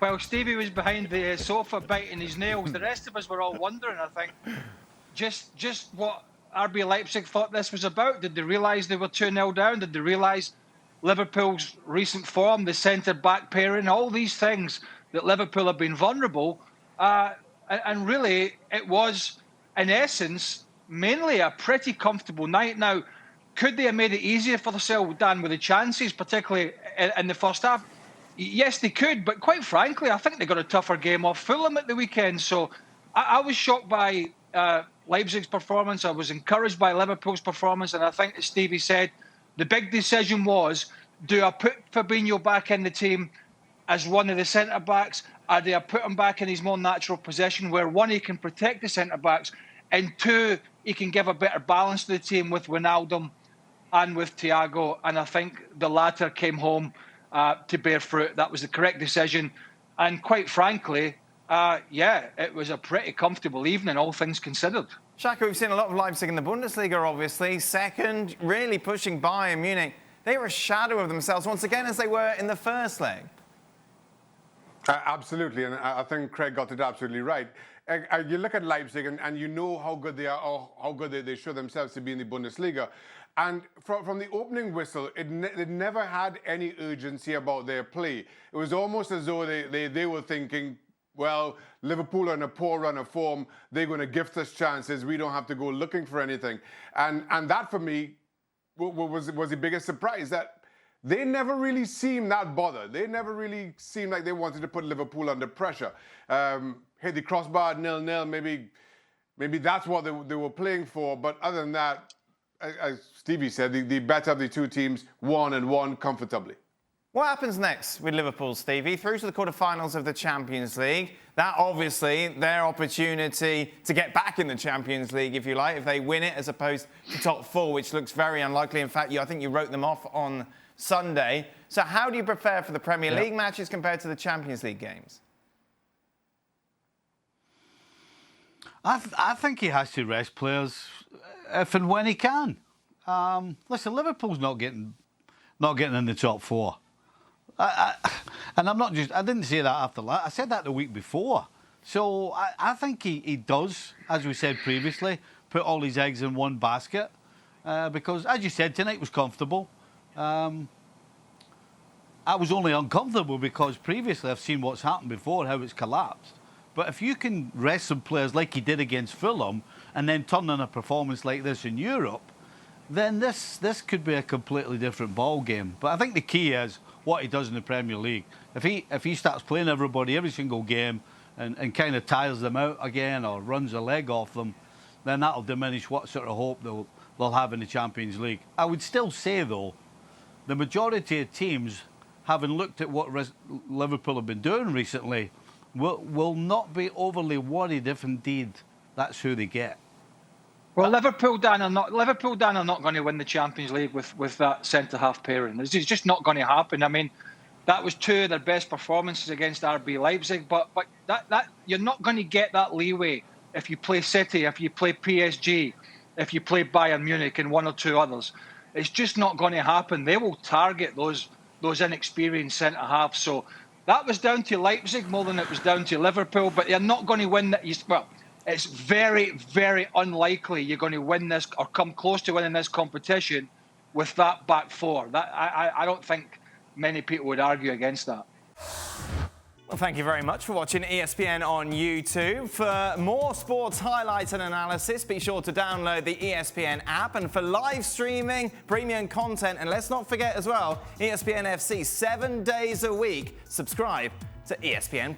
While Stevie was behind the sofa biting his nails, the rest of us were all wondering, I think, just what RB Leipzig thought this was about. Did they realise they were 2-0 down? Did they realise Liverpool's recent form, the centre-back pairing, all these things that Liverpool have been vulnerable? And really, it was, in essence, mainly a pretty comfortable night. Now, could they have made it easier for themselves, Dan, with the chances, particularly in the first half? Yes, they could, but quite frankly, I think they got a tougher game off Fulham at the weekend. So I was shocked by Leipzig's performance. I was encouraged by Liverpool's performance. And I think, as Stevie said, the big decision was, do I put Fabinho back in the team as one of the centre-backs? Or do I put him back in his more natural position where, one, he can protect the centre-backs, and two, he can give a better balance to the team with Wijnaldum and with Thiago? And I think the latter came home to bear fruit. That was the correct decision. And quite frankly, it was a pretty comfortable evening, all things considered. Shaka, we've seen a lot of Leipzig in the Bundesliga, obviously. Second, really pushing Bayern Munich. They were a shadow of themselves once again, as they were in the first leg. Absolutely, and I think Craig got it absolutely right. You look at Leipzig and you know how good they are, or how good they show themselves to be in the Bundesliga. And from the opening whistle, it never had any urgency about their play. It was almost as though they were thinking, well, Liverpool are in a poor run of form. They're going to gift us chances. We don't have to go looking for anything. And that, for me, was the biggest surprise, that they never really seemed that bothered. They never really seemed like they wanted to put Liverpool under pressure. Hit the crossbar 0-0, maybe that's what they were playing for. But other than that, as Stevie said, the better of the two teams won and won comfortably. What happens next with Liverpool, Stevie? Through to the quarterfinals of the Champions League. That, obviously, their opportunity to get back in the Champions League, if you like, if they win it, as opposed to top four, which looks very unlikely. In fact, I think you wrote them off on Sunday. So how do you prepare for the Premier League matches compared to the Champions League games? I think he has to rest players if and when he can. Listen, Liverpool's not getting in the top four. And I'm not just, I didn't say that after that. I said that the week before. So I think he does, as we said previously, put all his eggs in one basket. Because, as you said, tonight was comfortable. I was only uncomfortable because previously I've seen what's happened before, how it's collapsed. But if you can rest some players like he did against Fulham and then turn on a performance like this in Europe, then this could be a completely different ball game. But I think the key is what he does in the Premier League. If he starts playing everybody every single game and kind of tires them out again or runs a leg off them, then that'll diminish what sort of hope they'll have in the Champions League. I would still say, though, the majority of teams, having looked at what Liverpool have been doing recently, will not be overly worried if indeed that's who they get. Well, Liverpool, Dan, are not going to win the Champions League with that centre-half pairing. It's just not going to happen. I mean, that was two of their best performances against RB Leipzig, but that you're not going to get that leeway if you play City, if you play PSG, if you play Bayern Munich and one or two others. It's just not going to happen. They will target those inexperienced centre-halves. So that was down to Leipzig more than it was down to Liverpool, but they're not going to win that. Well, it's very, very unlikely you're going to win this or come close to winning this competition with that back four. I don't think many people would argue against that. Well, thank you very much for watching ESPN on YouTube. For more sports highlights and analysis, be sure to download the ESPN app. And for live streaming, premium content, and let's not forget as well, ESPN FC 7 days a week. Subscribe to ESPN+.